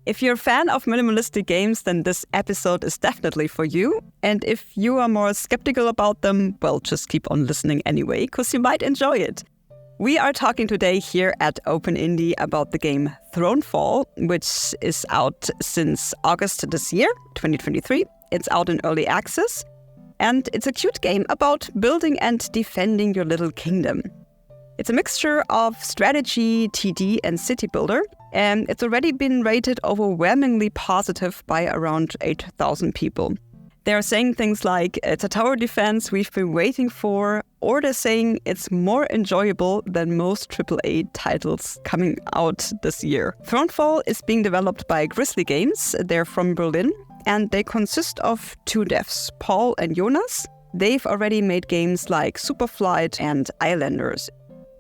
If you're a fan of minimalistic games, then this episode is definitely for you. And if you are more skeptical about them, well, just keep on listening anyway, because you might enjoy it. We are talking today here at Open Indie about the game Thronefall, which is out since August this year, 2023. It's out in early access. And it's a cute game about building and defending your little kingdom. It's a mixture of strategy, TD, and city builder, and it's already been rated overwhelmingly positive by around 8,000 people. They're saying things like, it's a tower defense we've been waiting for, or they're saying it's more enjoyable than most AAA titles coming out this year. Thronefall is being developed by Grizzly Games. They're from Berlin, and they consist of two devs, Paul and Jonas. They've already made games like Superflight and Islanders.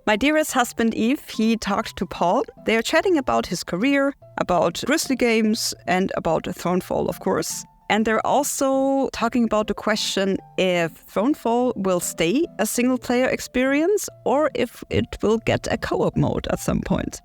My dearest husband, Eve, he talked to Paul. They are chatting about his career, about Grizzly Games, and about Thronefall, of course. And they're also talking about the question if Thronefall will stay a single-player experience or if it will get a co-op mode at some point.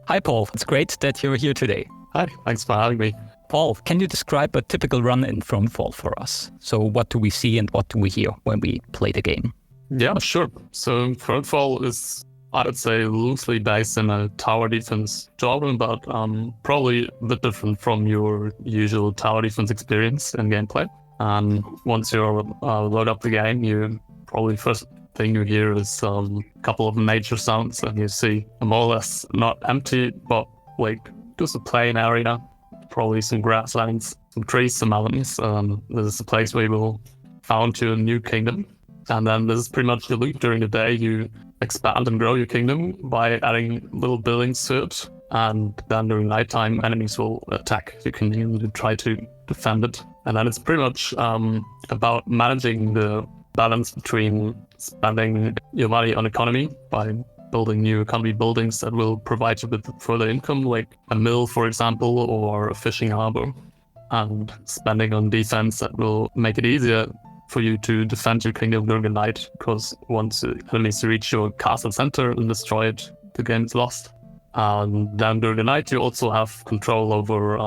Hi, Paul. It's great that you're here today. Hi, thanks for having me. Paul, can you describe a typical run in Thronefall for us? So what do we see and what do we hear when we play the game? Yeah, sure. So Thronefall is, I would say, loosely based in a tower defense genre, but probably a bit different from your usual tower defense experience and gameplay. And once you load up the game, you probably first thing you hear is a couple of nature sounds, and you see a more or less not empty, but like just a plain area, probably some grasslands, some trees, some mountains. This is a place where you will found your new kingdom. And then this is pretty much the loop. During the day, you expand and grow your kingdom by adding little buildings to it. And then during nighttime, enemies will attack your kingdom to try to defend it. And then it's pretty much about managing the balance between spending your money on economy by building new economy buildings that will provide you with further income, like a mill, for example, or a fishing harbor, and spending on defense that will make it easier for you to defend your kingdom during the night, because once enemies reach your castle center and destroy it, the game is lost. And then during the night, you also have control over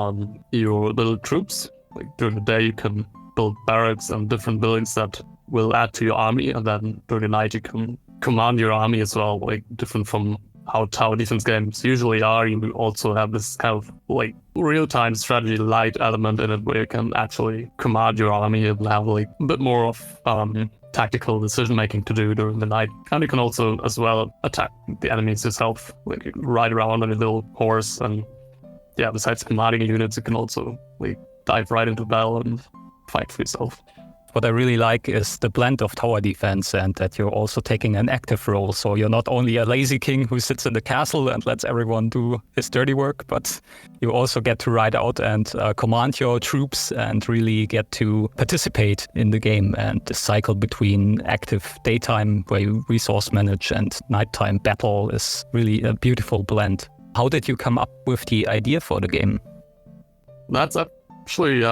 your little troops. Like during the day, you can build barracks and different buildings that will add to your army, and then during the night, you can command your army as well, like different from how tower defense games usually are. You also have this kind of like real-time strategy light element in it where you can actually command your army and have like a bit more of tactical decision-making to do during the night. And you can also as well attack the enemies yourself, like you ride around on a little horse, and yeah, besides commanding units, you can also like dive right into battle and fight for yourself. What I really like is the blend of tower defense and that you're also taking an active role. So you're not only a lazy king who sits in the castle and lets everyone do his dirty work, but you also get to ride out and command your troops and really get to participate in the game. And the cycle between active daytime where you resource manage and nighttime battle is really a beautiful blend. How did you come up with the idea for the game? That's actually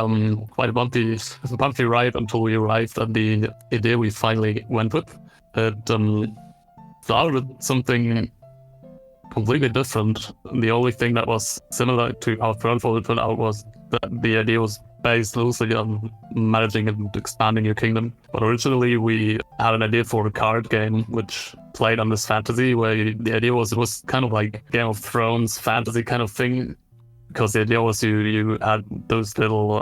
quite a bumpy ride until we arrived at the idea we finally went with. It started with something completely different. The only thing that was similar to how Thronefall turned out was that the idea was based loosely on managing and expanding your kingdom. But originally we had an idea for a card game which played on this fantasy where the idea was it was kind of like Game of Thrones fantasy kind of thing. Because the idea was you had those little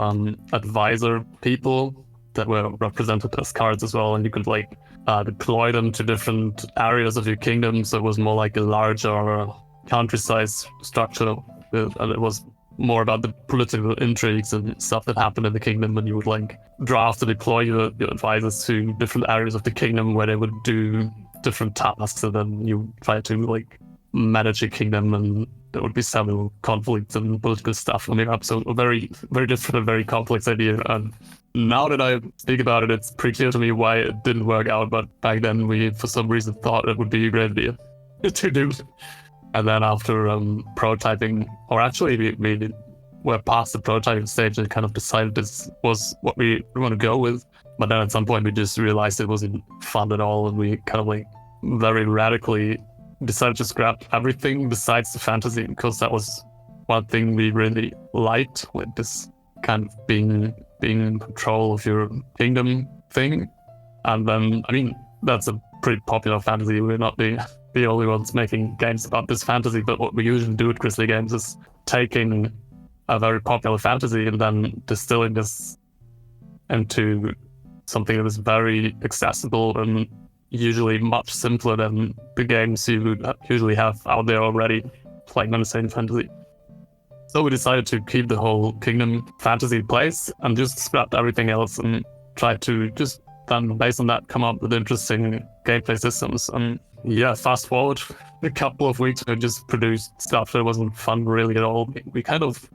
advisor people that were represented as cards as well, and you could like deploy them to different areas of your kingdom. So it was more like a larger country-sized structure, and it was more about the political intrigues and stuff that happened in the kingdom. And you would like draft and deploy your advisors to different areas of the kingdom where they would do different tasks, and then you try to like manage your kingdom, and there would be several conflicts and political stuff coming up. So a very, very different and very complex idea. And now that I speak about it, it's pretty clear to me why it didn't work out. But back then we, for some reason, thought it would be a great idea to do. And then after prototyping, or actually we were past the prototyping stage and kind of decided this was what we want to go with. But then at some point we just realized it wasn't fun at all. And we kind of like very radically decided to scrap everything besides the fantasy, because that was one thing we really liked, with this kind of being in control of your kingdom thing. And then, I mean, that's a pretty popular fantasy. We're not the only ones making games about this fantasy, but what we usually do at Grizzly Games is taking a very popular fantasy and then distilling this into something that is very accessible and usually much simpler than the games you usually have out there already playing on the same fantasy. So we decided to keep the whole kingdom fantasy in place and just scrap everything else and try to just then, based on that, come up with interesting gameplay systems. And yeah, fast forward a couple of weeks, we just produced stuff that wasn't fun really at all. We kind of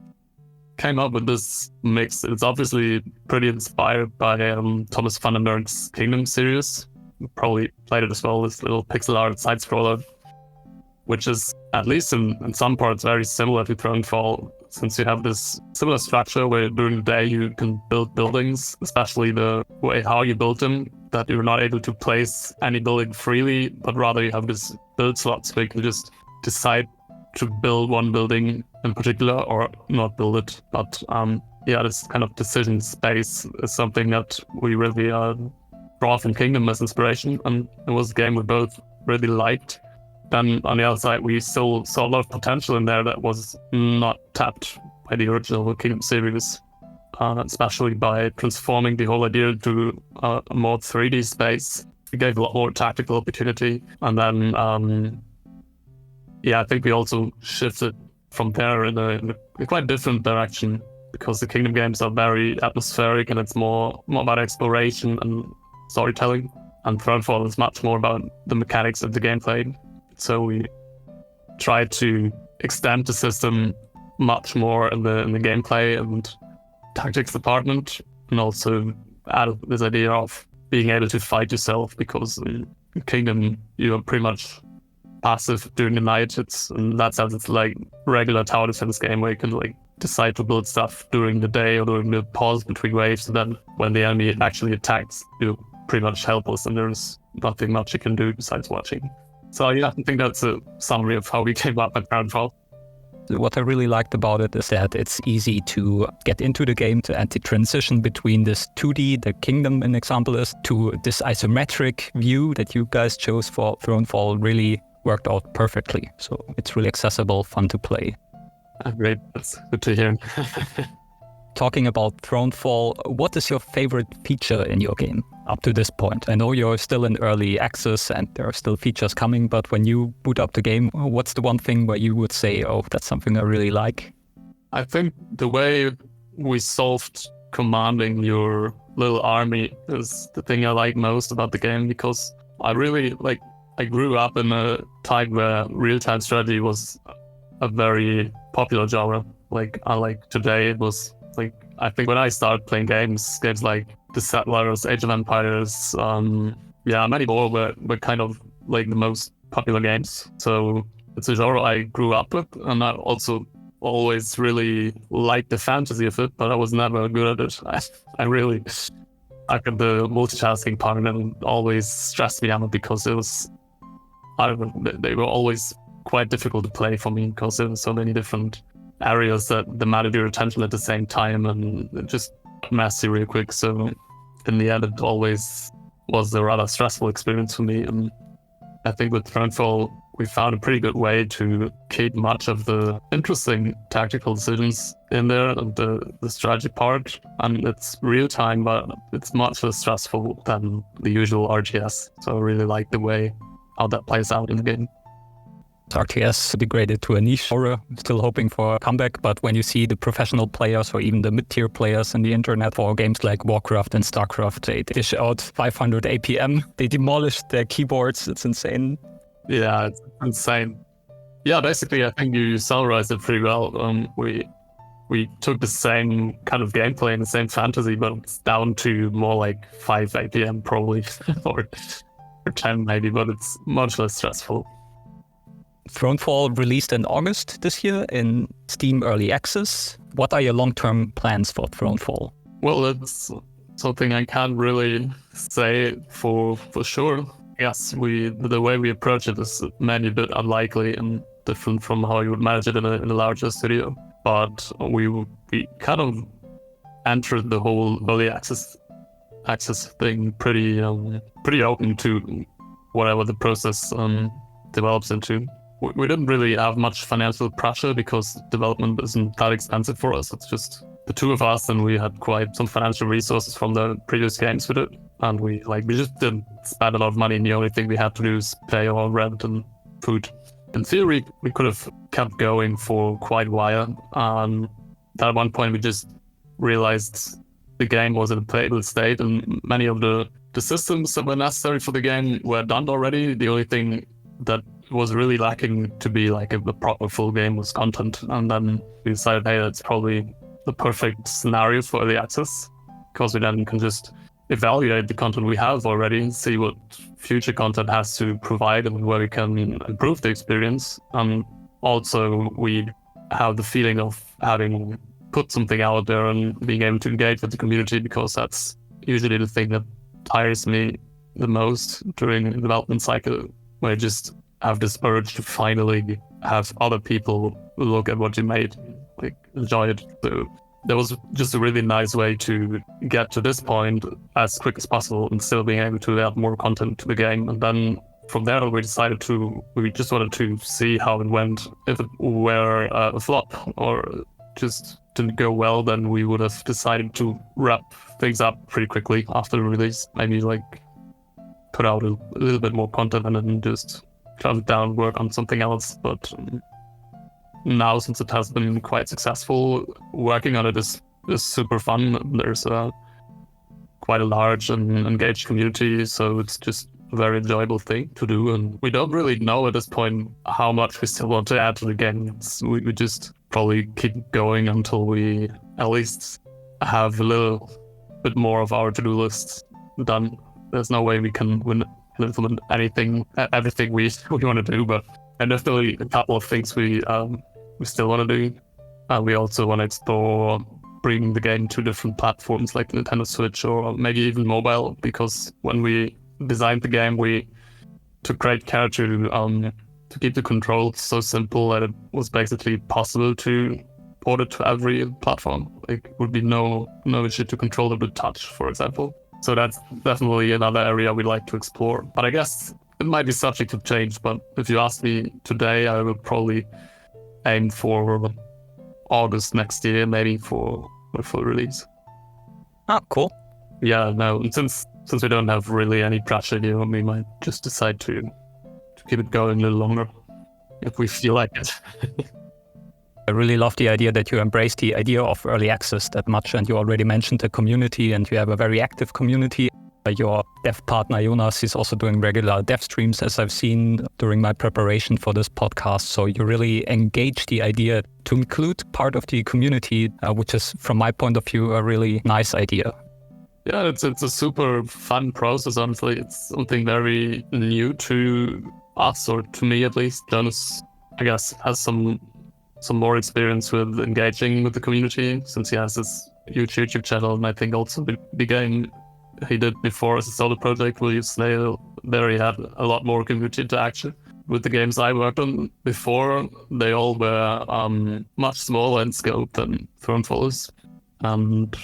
came up with this mix. It's obviously pretty inspired by Thomas van den Berg's Kingdom series. You probably played it as well, this little pixel art side-scroller, which is, at least in some parts, very similar to Thronefall, since you have this similar structure where during the day you can build buildings, especially the way how you build them, that you're not able to place any building freely, but rather you have this build slots where you can just decide to build one building in particular or not build it. But this kind of decision space is something that we really draw from Kingdom as inspiration, and it was a game we both really liked. Then on the other side, we still saw a lot of potential in there that was not tapped by the original Kingdom series, especially by transforming the whole idea to a more 3D space. It gave a lot more tactical opportunity. And then, I think we also shifted from there in a quite different direction, because the Kingdom games are very atmospheric and it's more about exploration and storytelling. And Thronefall is much more about the mechanics of the gameplay. So we tried to extend the system much more in the gameplay and tactics department, and also added this idea of being able to fight yourself, because in Kingdom you are pretty much passive during the night. In that sense, it's like regular tower defense game where you can like decide to build stuff during the day or during the pause between waves, and then when the enemy actually attacks, you're pretty much helpless and there's nothing much you can do besides watching. So I think that's a summary of how we came up with Thronefall. What I really liked about it is that it's easy to get into the game, and the transition between this 2D, the Kingdom an example is, to this isometric view that you guys chose for Thronefall really worked out perfectly. So it's really accessible, fun to play. Great, that's good to hear. Talking about Thronefall, what is your favorite feature in your game up to this point? I know you're still in early access and there are still features coming, but when you boot up the game, what's the one thing where you would say, oh, that's something I really like? I think the way we solved commanding your little army is the thing I like most about the game, because I grew up in a time where real-time strategy was a very popular genre. Like, unlike today, it was like, I think when I started playing games like The Settlers, Age of Empires, many more were kind of like the most popular games. So it's a genre I grew up with, and I also always really liked the fantasy of it, but I was never good at it. I got the multitasking part and always stressed me out, because it was, they were always quite difficult to play for me, because there were so many different areas that demanded your attention at the same time, and it just messy real quick. So in the end, it always was a rather stressful experience for me. And I think with Thronefall, we found a pretty good way to keep much of the interesting tactical decisions in there, and the strategy part. And it's real time, but it's much less stressful than the usual RTS. So I really like the way how that plays out in the game. RTS degraded to a niche genre, still hoping for a comeback, but when you see the professional players or even the mid-tier players in the internet for games like Warcraft and Starcraft, they dish out 500 APM, they demolished their keyboards, it's insane. Yeah, it's insane. Yeah, basically I think you summarized it pretty well. We took the same kind of gameplay and the same fantasy, but it's down to more like 5 APM probably, or 10 maybe, but it's much less stressful. Thronefall released in August this year in Steam Early Access. What are your long-term plans for Thronefall? Well, it's something I can't really say for sure. Yes, the way we approach it is maybe a bit unlikely, and different from how you would manage it in a larger studio. But we kind of entered the whole early access thing pretty open to whatever the process develops into. We didn't really have much financial pressure because development isn't that expensive for us. It's just the two of us, and we had quite some financial resources from the previous games we did. And we just didn't spend a lot of money, and the only thing we had to do is pay our rent and food. In theory, we could have kept going for quite a while. At one point, we just realized the game was in a playable state, and many of the systems that were necessary for the game were done already. The only thing that was really lacking to be like a proper full game was content. And then we decided, hey, that's probably the perfect scenario for early access, because we then can just evaluate the content we have already and see what future content has to provide and where we can improve the experience. Also, we have the feeling of having put something out there and being able to engage with the community, because that's usually the thing that tires me the most during the development cycle, where you just have this urge to finally have other people look at what you made, enjoy it. So that was just a really nice way to get to this point as quick as possible and still being able to add more content to the game. And then from there, we just wanted to see how it went. If it were a flop or just didn't go well, then we would have decided to wrap things up pretty quickly after the release. Maybe put out a little bit more content and then just shut it down, work on something else. But now, since it has been quite successful, working on it is super fun. There's quite a large and engaged community, so it's just a very enjoyable thing to do. And we don't really know at this point how much we still want to add to the game. We just probably keep going until we at least have a little bit more of our to-do list done. There's no way we can implement everything we want to do, but definitely a couple of things we still want to do. We also want to explore bringing the game to different platforms like Nintendo Switch or maybe even mobile, because when we designed the game, we took great care to keep the controls so simple that it was basically possible to port it to every platform. It would be no issue to control it with touch, for example. So that's definitely another area we'd like to explore. But I guess it might be subject to change. But if you ask me today, I would probably aim for August next year, maybe for a full release. Oh, cool. Yeah, no, since we don't have really any pressure here, we might just decide to keep it going a little longer if we feel like it. I really love the idea that you embrace the idea of early access that much, and you already mentioned the community, and you have a very active community. Your dev partner Jonas is also doing regular dev streams, as I've seen during my preparation for this podcast. So you really engage the idea to include part of the community, which is, from my point of view, a really nice idea. Yeah, it's a super fun process, honestly. It's something very new to us, or to me at least. Jonas, I guess, has some more experience with engaging with the community, since he has this huge YouTube channel, and I think also the game he did before as a solo project with Snail, there he had a lot more community interaction. With the games I worked on before, they all were much smaller in scope than Thronefall is, and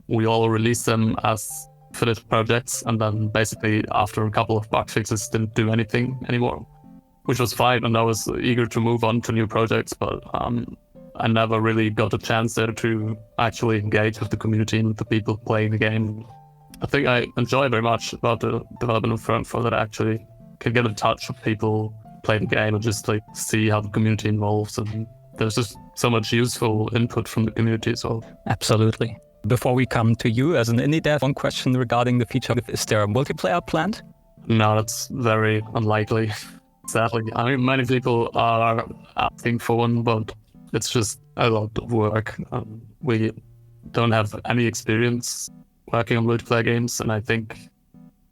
we all released them as finished projects, and then basically after a couple of bug fixes didn't do anything anymore, which was fine, and I was eager to move on to new projects, but I never really got a chance there to actually engage with the community and with the people playing the game. I think I enjoy very much about the development of Thronefall that I actually can get in touch with people, play the game, and just see how the community evolves, and there's just so much useful input from the community as well. Absolutely. Before we come to you as an indie dev, one question regarding the feature: is there a multiplayer planned? No, that's very unlikely. Sadly, I mean, many people are asking for one, but it's just a lot of work. We don't have any experience working on multiplayer games, and I think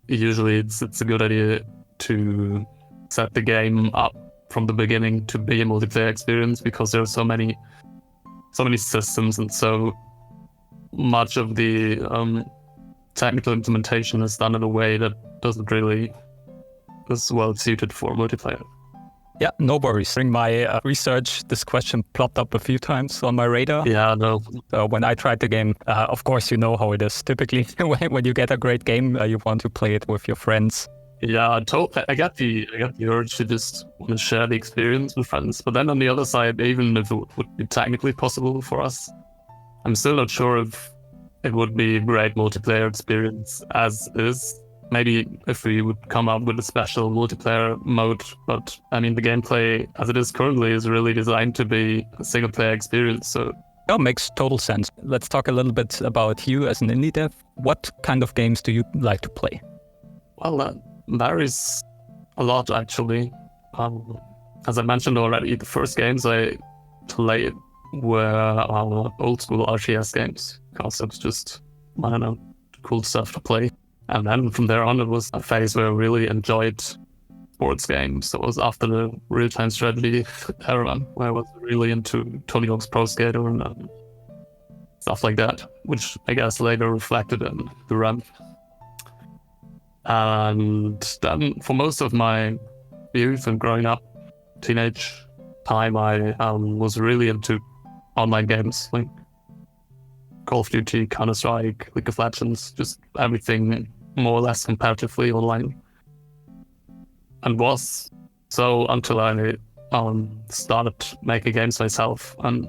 usually it's a good idea to set the game up from the beginning to be a multiplayer experience, because there are so many systems, and so much of the technical implementation is done in a way that doesn't really is well suited for multiplayer. Yeah, no worries. During my research, this question plopped up a few times on my radar. Yeah, no. When I tried the game, of course, you know how it is. Typically, when you get a great game, you want to play it with your friends. Yeah, I got the urge to just want to share the experience with friends. But then on the other side, even if it would be technically possible for us, I'm still not sure if it would be a great multiplayer experience as is. Maybe if we would come up with a special multiplayer mode, but I mean, the gameplay as it is currently is really designed to be a single player experience. So that makes total sense. Let's talk a little bit about you as an indie dev. What kind of games do you like to play? Well, that varies a lot, actually. As I mentioned already, the first games I played were old school RTS games, because it was just, I don't know, cool stuff to play. And then from there on, it was a phase where I really enjoyed sports games. It was after the real-time strategy era, where I was really into Tony Hawk's Pro Skater and stuff like that, which I guess later reflected in the ramp. And then for most of my youth and growing up, teenage time, I was really into online games like Call of Duty, Counter-Strike, League of Legends, just everything more or less competitively online. And was so until I started making games myself. And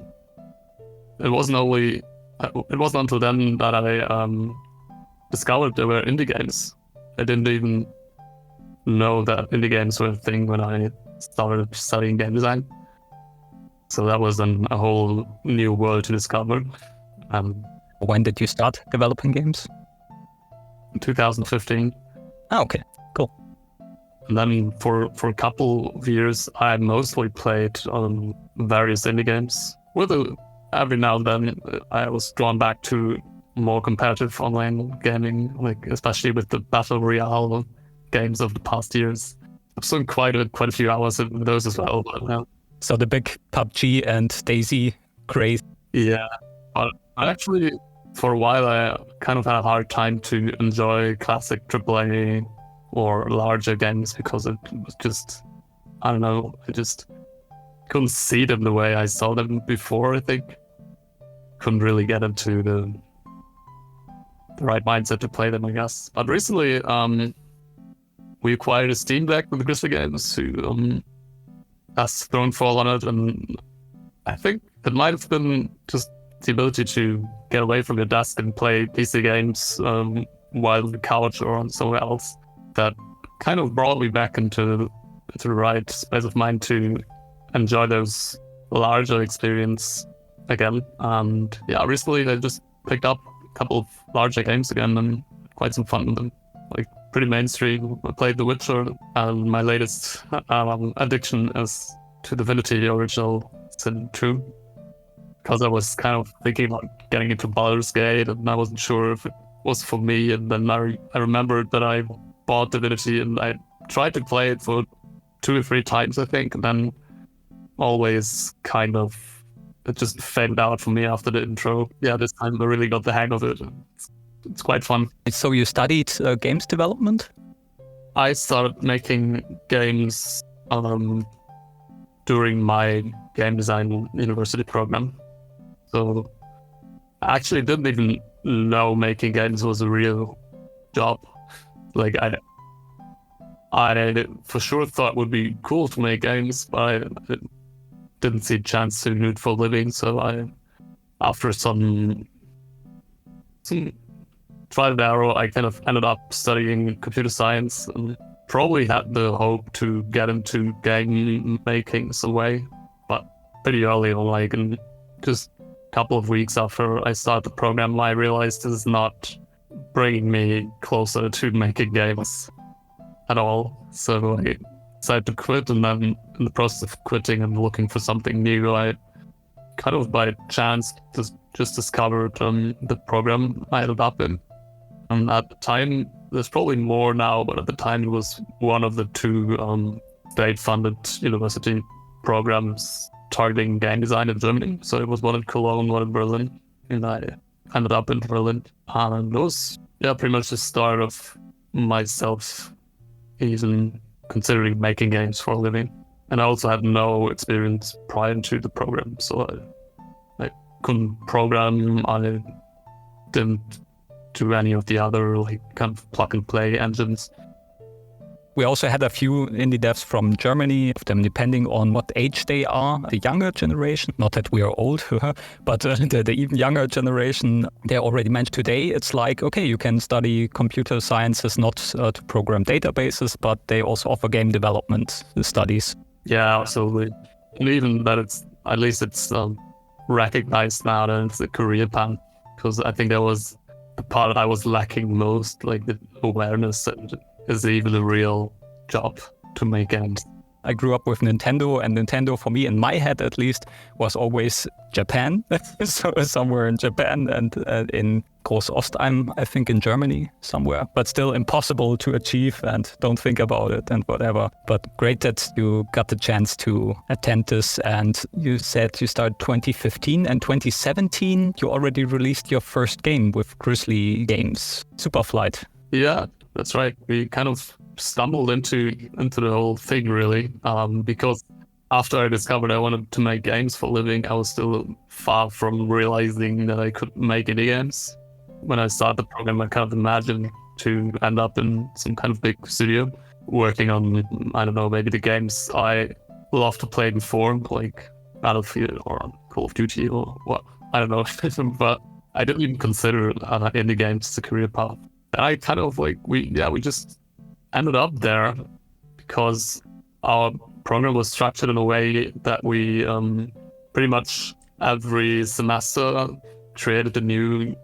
it wasn't until then that I discovered there were indie games. I didn't even know that indie games were a thing when I started studying game design. So that was then a whole new world to discover. When did you start developing games? In 2015. Oh, okay, cool. And then for a couple of years, I mostly played various indie games. Every now and then, I was drawn back to more competitive online gaming, like especially with the Battle Royale games of the past years. I've spent quite a few hours in those as well. But, So the big PUBG and DayZ craze. Yeah, but I actually, for a while, I kind of had a hard time to enjoy classic AAA or larger games because it was just, I don't know, I just couldn't see them the way I saw them before, I think. Couldn't really get into the right mindset to play them, I guess. But recently, we acquired a Steam Deck with Grizzly Games, who has Thronefall on it, and I think it might have been just the ability to get away from your desk and play PC games while on the couch or on somewhere else that kind of brought me back into the right space of mind to enjoy those larger experience again. And yeah, recently I just picked up a couple of larger games again and quite some fun with them. Like pretty mainstream. I played The Witcher, and my latest addiction is to Divinity Original Sin 2. Because I was kind of thinking about getting into Baldur's Gate, and I wasn't sure if it was for me. And then I remembered that I bought Divinity, and I tried to play it for 2 or 3 times, I think, and then always kind of it just faded out for me after the intro. Yeah, this time I really got the hang of it. It's quite fun. So you studied games development? I started making games during my game design university program. So I actually didn't even know making games was a real job. Like I for sure thought it would be cool to make games, but I didn't see a chance to do it for a living. So after some trial and error, I kind of ended up studying computer science and probably had the hope to get into game making some way, but pretty early on, like in just a couple of weeks after I started the program, I realized this is not bringing me closer to making games at all. So I decided to quit, and then in the process of quitting and looking for something new, I kind of by chance just discovered the program I ended up in. And at the time, there's probably more now, but at the time it was one of the 2 state-funded university programs targeting game design in Germany. So it was one in Cologne, one in Berlin, and I ended up in Berlin. And it was pretty much the start of myself even considering making games for a living. And I also had no experience prior to the program, so I couldn't program. I didn't do any of the other like kind of plug and play engines. We also had a few indie devs from Germany, of them depending on what age they are, the younger generation, not that we are old, but the even younger generation, they already mentioned today, it's like, okay, you can study computer sciences, not to program databases, but they also offer game development studies. Yeah, absolutely. And even that it's recognized now that it's a career path, because I think that was the part that I was lacking most, like the awareness and is even a real job to make games. I grew up with Nintendo, and Nintendo for me, in my head at least, was always Japan. So somewhere in Japan and in Großostheim, I think in Germany somewhere, but still impossible to achieve and don't think about it and whatever. But great that you got the chance to attend this, and you said you started 2015 and 2017, you already released your first game with Grizzly Games, Superflight. Yeah, that's right. We kind of stumbled into the whole thing really, because after I discovered I wanted to make games for a living, I was still far from realizing that I could make indie games. When I started the program, I kind of imagined to end up in some kind of big studio working on, I don't know, maybe the games I love to play before, like Battlefield or Call of Duty or what, I don't know. But I didn't even consider indie games as a career path. And I kind of like, we just ended up there because our program was structured in a way that we pretty much every semester created a new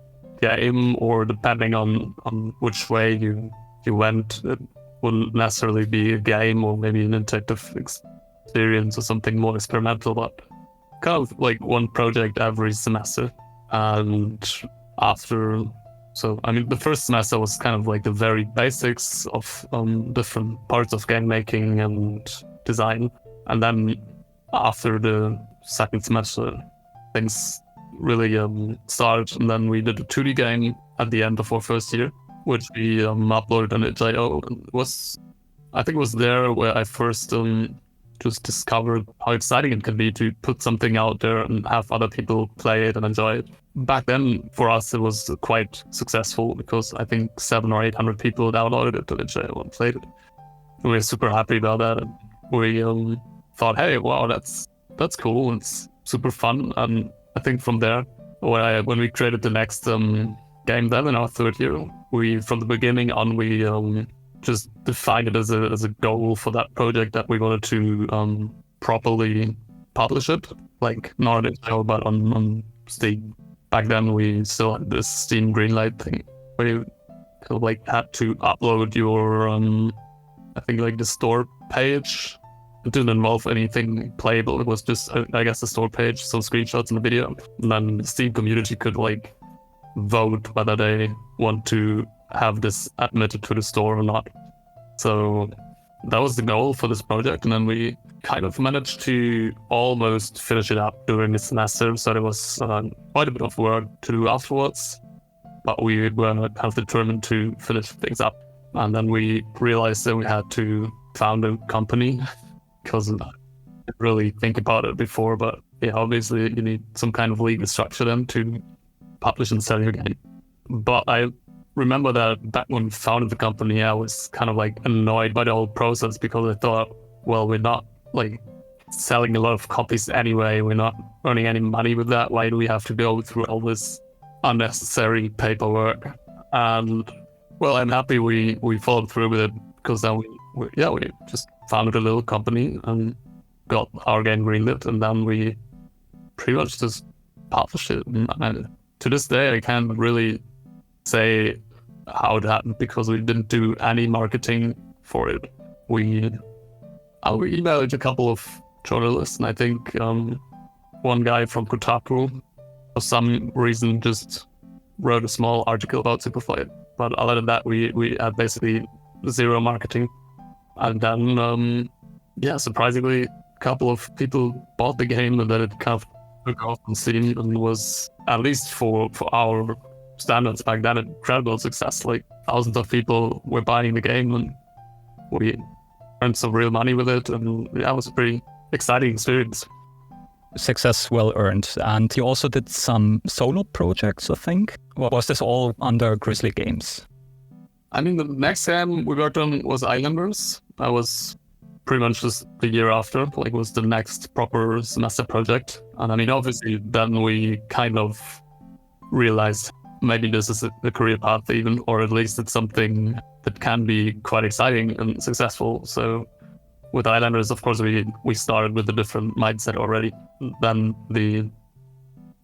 game, or depending on which way you went, it wouldn't necessarily be a game or maybe an interactive experience or something more experimental, but kind of like one project every semester. And after... So, I mean, the first semester was kind of like the very basics of different parts of game making and design. And then after the second semester, things really started. And then we did a 2D game at the end of our first year, which we uploaded on itch.io. I think it was there where I first just discovered how exciting it can be to put something out there and have other people play it and enjoy it. Back then, for us, it was quite successful because I think 700 or 800 people downloaded it to itch.io and played it. And we were super happy about that. And we thought, hey, wow, that's cool. It's super fun. And I think from there, when we created the next game then in our third year, from the beginning on, we just defined it as a goal for that project that we wanted to properly publish it, like not on itch.io, but on Steam. Back then, we still had this Steam Greenlight thing where you kind of like had to upload your, I think like the store page. It didn't involve anything playable. It was just, I guess, the store page, some screenshots and a video. And then the Steam community could like vote whether they want to have this admitted to the store or not. So that was the goal for this project. And then we kind of managed to almost finish it up during the semester. So there was quite a bit of work to do afterwards, but we were kind of determined to finish things up. And then we realized that we had to found a company because I didn't really think about it before. But yeah, obviously you need some kind of legal structure then to publish and sell your game. But I remember that back when we founded the company, I was kind of like annoyed by the whole process because I thought, well, we're not like selling a lot of copies anyway. We're not earning any money with that. Why do we have to go through all this unnecessary paperwork? And well, I'm happy we followed through with it because then we just founded a little company and got our game greenlit, and then we pretty much just published it. And to this day, I can't really say how it happened because we didn't do any marketing for it. We emailed a couple of journalists, and I think one guy from Kotaku for some reason just wrote a small article about Superflight. But other than that, we had basically zero marketing. And then, surprisingly, a couple of people bought the game, and then it kind of took off on Steam and was, at least for our standards back then, an incredible success. Like thousands of people were buying the game, and we earned some real money with it, and yeah, it was a pretty exciting experience. Success well earned. And you also did some solo projects, I think. Or was this all under Grizzly Games? I mean, the next game we worked on was Islanders. I was pretty much just the year after, like, was the next proper semester project. And I mean, obviously, then we kind of realized maybe this is a career path even, or at least it's something that can be quite exciting and successful. So with Islanders, of course, we started with a different mindset already. Then the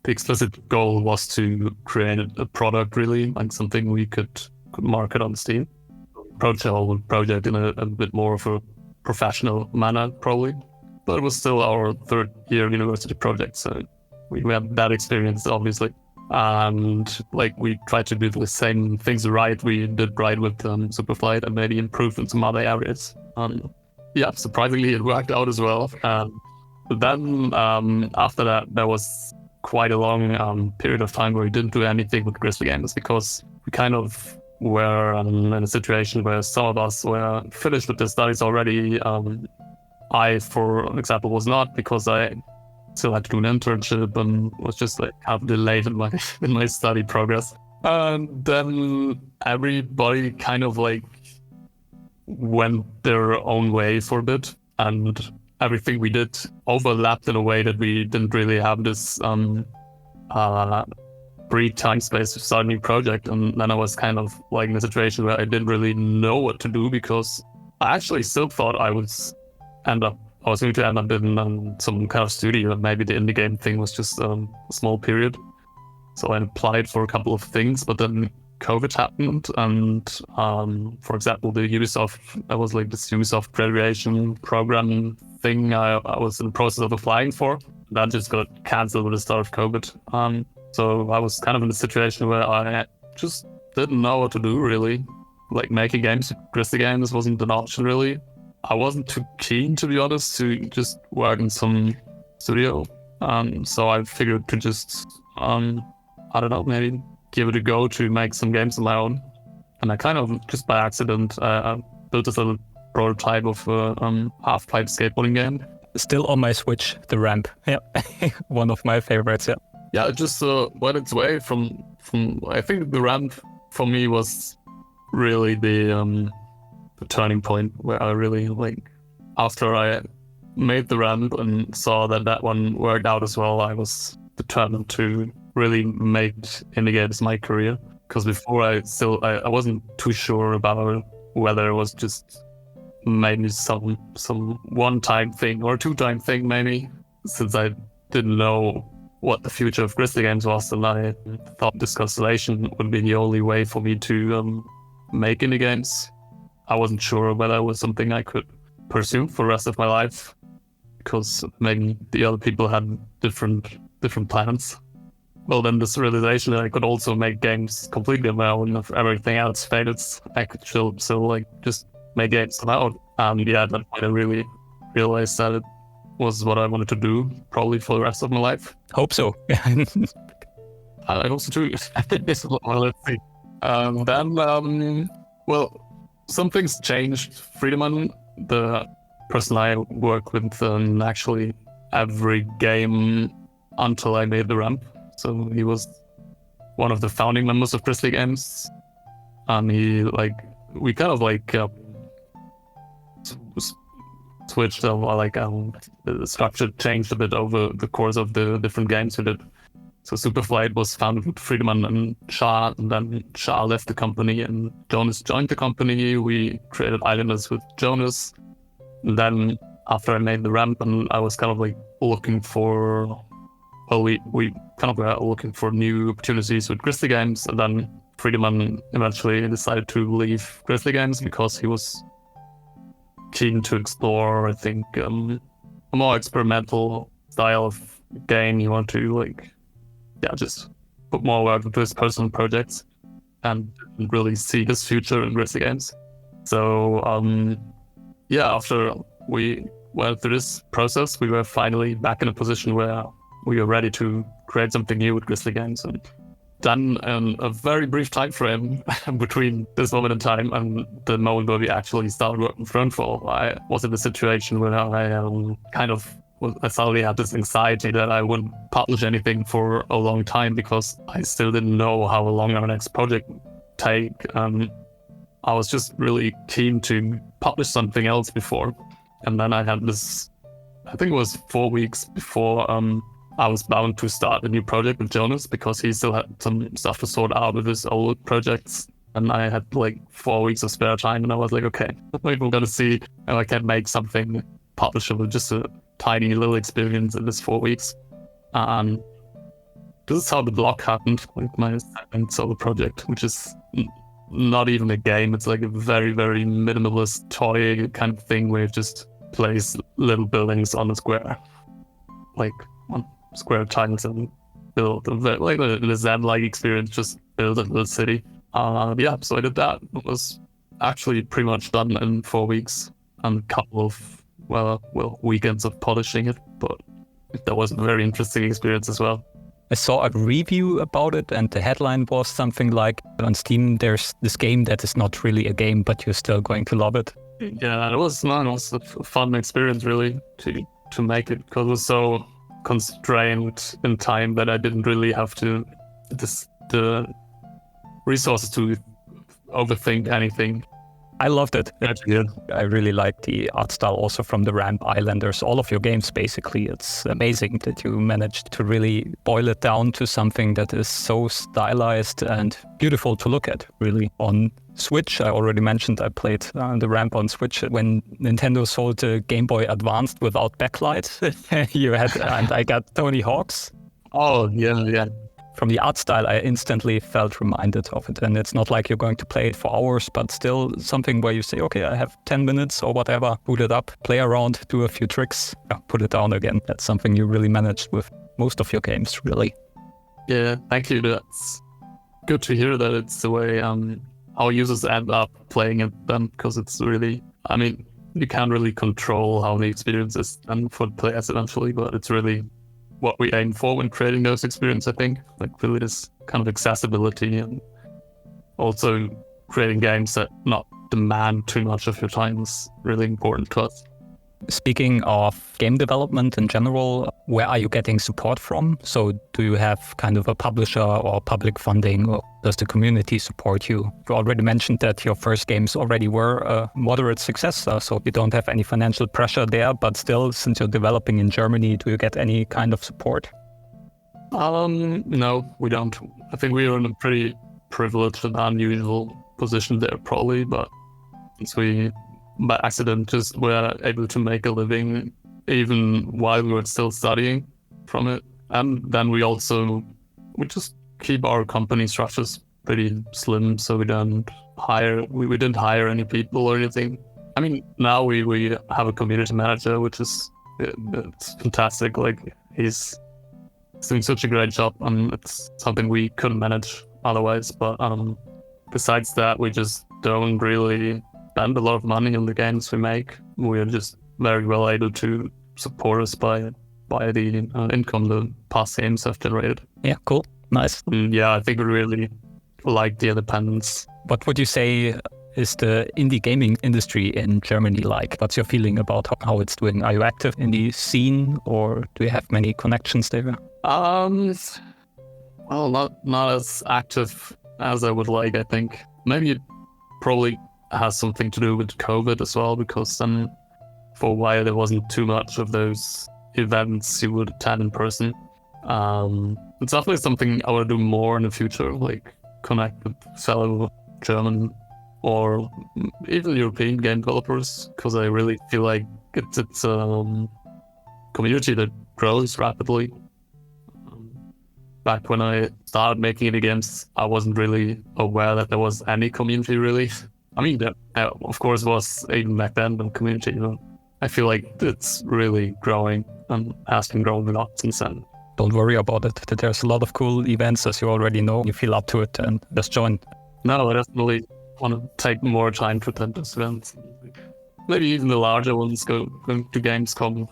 explicit goal was to create a product, really, like something we could market on Steam. Approach the whole project in a bit more of a professional manner, probably. But it was still our third year university project, so we had that experience, obviously. And like, we tried to do the same things right we did right with Superflight, and maybe improved in some other areas. Yeah, surprisingly, it worked out as well. But then after that, there was quite a long period of time where we didn't do anything with Grizzly Games, because we kind of were in a situation where some of us were finished with their studies already. I, for example, was not, because I still had to do an internship and was just like half delayed in my study progress. And then everybody kind of like went their own way for a bit, and everything we did overlapped in a way that we didn't really have this free time space to start a new project. And then I was kind of like in a situation where I didn't really know what to do, because I actually still thought I was going to end up in some kind of studio, and maybe the indie game thing was just a small period. So I applied for a couple of things, but then COVID happened, and for example, the Ubisoft, I was like this Ubisoft graduation program thing I was in the process of applying for. That just got cancelled with the start of COVID. So I was kind of in a situation where I just didn't know what to do, really. Like, making games, Grizzly Games wasn't an option, really. I wasn't too keen, to be honest, to just work in some studio. So I figured to just, I don't know, maybe give it a go to make some games on my own. And I kind of, just by accident, built this little prototype of a half-pipe skateboarding game. Still on my Switch, the ramp. Yeah, one of my favorites, yeah. Yeah, it just went its way from I think the ramp for me was really the turning point, where I really, like, after I made the ramp and saw that one worked out as well, I was determined to really make indie games my career. Because before I wasn't too sure about whether it was just maybe some one-time thing or two-time thing, maybe, since I didn't know what the future of Grizzly Games was, and I thought this constellation would be the only way for me to make indie games. I wasn't sure whether it was something I could pursue for the rest of my life, because maybe the other people had different plans. Well, then this realization that I could also make games completely on my own, if everything else failed, I could still like just make games on my own. And yeah, at that point I really realized that it was what I wanted to do, probably for the rest of my life. Hope so. I also too. Well, let's see. Well, some things changed. Friedemann, the person I work with in actually every game until I made the ramp. So he was one of the founding members of Grizzly Games. And we kind of switched, the structure changed a bit over the course of the different games we did. So Superflight was founded with Friedemann and Shah, and then Shah left the company and Jonas joined the company. We created Islanders with Jonas. And then after I made the ramp, and I was kind of looking for, we kind of were looking for new opportunities with Grizzly Games, and then Friedemann eventually decided to leave Grizzly Games because he was keen to explore, I think, a more experimental style of game. He wanted to just put more work into his personal projects and really see his future in Grizzly Games. So after we went through this process, we were finally back in a position where we were ready to create something new with Grizzly Games. And done a very brief time frame between this moment in time and the moment where we actually started working Thronefall. I was in a situation where I suddenly had this anxiety that I wouldn't publish anything for a long time because I still didn't know how long our next project would take. I was just really keen to publish something else before. And then I had this, I think it was 4 weeks before I was bound to start a new project with Jonas because he still had some stuff to sort out with his old projects. And I had like 4 weeks of spare time and I was like, okay, we're going to see if I can make something publishable, just a tiny little experience in this 4 weeks. And this is how the blog happened, like my second solo project, which is not even a game. It's like a very, very minimalist toy kind of thing where you just place little buildings on a square, like on square tiles, and build like a Zen-like experience, just build a little city. So I did that. It was actually pretty much done in 4 weeks and a couple of weekends of polishing it, but that was a very interesting experience as well. I saw a review about it and the headline was something like, on Steam there's this game that is not really a game, but you're still going to love it. Yeah, it was a fun experience really to make it, because it was so constrained in time that I didn't really have the resources to overthink anything. I loved it. Yeah. I really like the art style also from the Ramp Islanders, all of your games basically. It's amazing that you managed to really boil it down to something that is so stylized and beautiful to look at, really. On Switch, I already mentioned I played the Ramp on Switch when Nintendo sold the Game Boy Advanced without backlight. And I got Tony Hawk's. Oh, yeah. From the art style, I instantly felt reminded of it. And it's not like you're going to play it for hours, but still something where you say, okay, I have 10 minutes or whatever, boot it up, play around, do a few tricks, put it down again. That's something you really managed with most of your games, really. Yeah, thank you. That's good to hear that it's the way how users end up playing it then, because it's really, you can't really control how the experience is done for the players eventually, but it's really what we aim for when creating those experiences, I think. Like really this kind of accessibility, and also creating games that not demand too much of your time is really important to us. Speaking of game development in general, where are you getting support from? So do you have kind of a publisher or public funding, or does the community support you? You already mentioned that your first games already were a moderate success, so you don't have any financial pressure there, but still, since you're developing in Germany, do you get any kind of support? No, we don't. I think we are in a pretty privileged and unusual position there probably, but since we by accident just were able to make a living even while we were still studying from it. And then we just keep our company structures pretty slim, so we didn't hire any people or anything. Now we have a community manager, which is it's fantastic. Like he's doing such a great job, and it's something we couldn't manage otherwise. But besides that, we just don't really spend a lot of money on the games we make. We are just very well able to support us by the income the past games have generated. Yeah, cool. Nice. Yeah, I think we really like the independence. What would you say is the indie gaming industry in Germany like? What's your feeling about how it's doing? Are you active in the scene, or do you have many connections there? Well, not as active as I would like, I think. Maybe it probably has something to do with COVID as well, because for a while there wasn't too much of those events you would attend in person. It's definitely something I want to do more in the future, like connect with fellow German or even European game developers, because I really feel like it's a community that grows rapidly. Back when I started making indie games, I wasn't really aware that there was any community really. There of course was even back then the community, I feel like it's really growing and has been growing a lot since then. Don't worry about it. There's a lot of cool events, as you already know. You feel up to it and just join. No, I definitely want to take more time to attend those events. Maybe even the larger ones, going to Gamescom,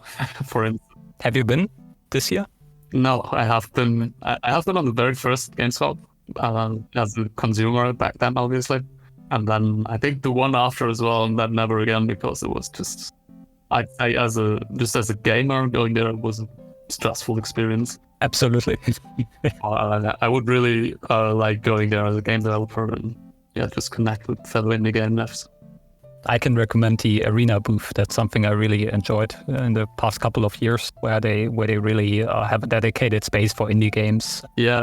for instance. Have you been this year? No, I have been. I have been on the very first Gamescom, as a consumer back then, obviously. And then I think the one after as well, and then never again, because it was just, I'd say as a gamer, going there was a stressful experience. Absolutely. I would really like going there as a game developer and just connect with fellow indie game devs. I can recommend the Arena booth. That's something I really enjoyed in the past couple of years, where they really have a dedicated space for indie games. Yeah.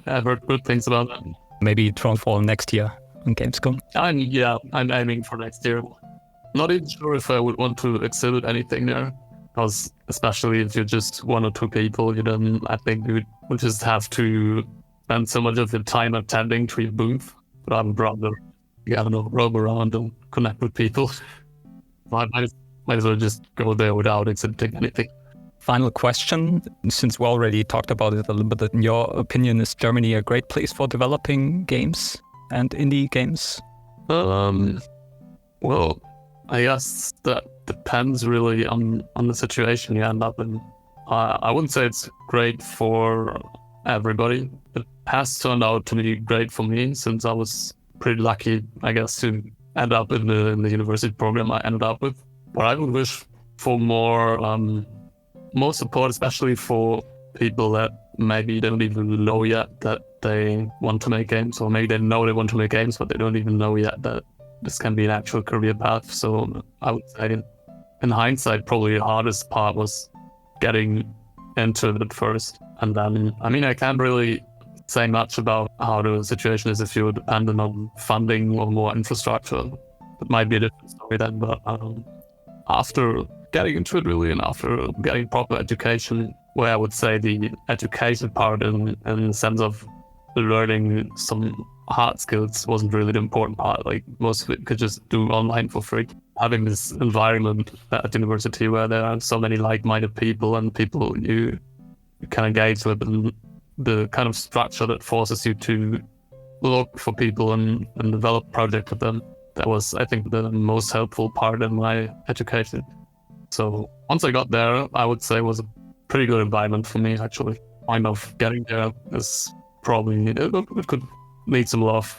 I've heard good things about that. Maybe Thronefall next year on Gamescom. I'm aiming for next year. Not even sure if I would want to exhibit anything there, because especially if you're just one or two people, I think you would just have to spend so much of your time attending to your booth. But I would rather, roam around and connect with people. I might as well just go there without exhibiting anything. Final question, since we already talked about it a little bit, in your opinion, is Germany a great place for developing games and indie games? Well, I guess that depends really on the situation you end up in. I wouldn't say it's great for everybody. It has turned out to be great for me, since I was pretty lucky, I guess, to end up in the university program I ended up with. But I would wish for more support, especially for people that maybe don't even know yet that they want to make games, or maybe they know they want to make games, but they don't even know yet that this can be an actual career path. So I would say, in hindsight, probably the hardest part was getting into it at first. And then, I can't really say much about how the situation is if you're dependent on funding or more infrastructure. It might be a different story then, but after getting into it really, and after getting proper education, where I would say the education part in the sense of learning some hard skills wasn't really the important part. Like, most of it could just do online for free. Having this environment at university where there are so many like-minded people and people you can engage with, and the kind of structure that forces you to look for people and develop projects with them. That was, I think, the most helpful part in my education. So once I got there, I would say it was a pretty good environment for me, actually. Kind of getting there is probably, it could need some love.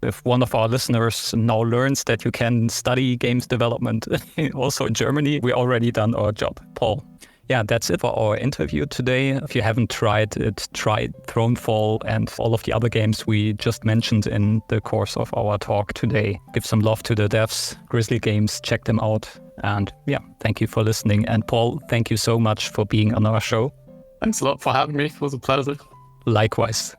If one of our listeners now learns that you can study games development also in Germany, we already done our job. Paul. Yeah, that's it for our interview today. If you haven't tried it, try Thronefall and all of the other games we just mentioned in the course of our talk today. Give some love to the devs, Grizzly Games, check them out. And thank you for listening. And Paul, thank you so much for being on our show. Thanks a lot for having me. It was a pleasure. Likewise.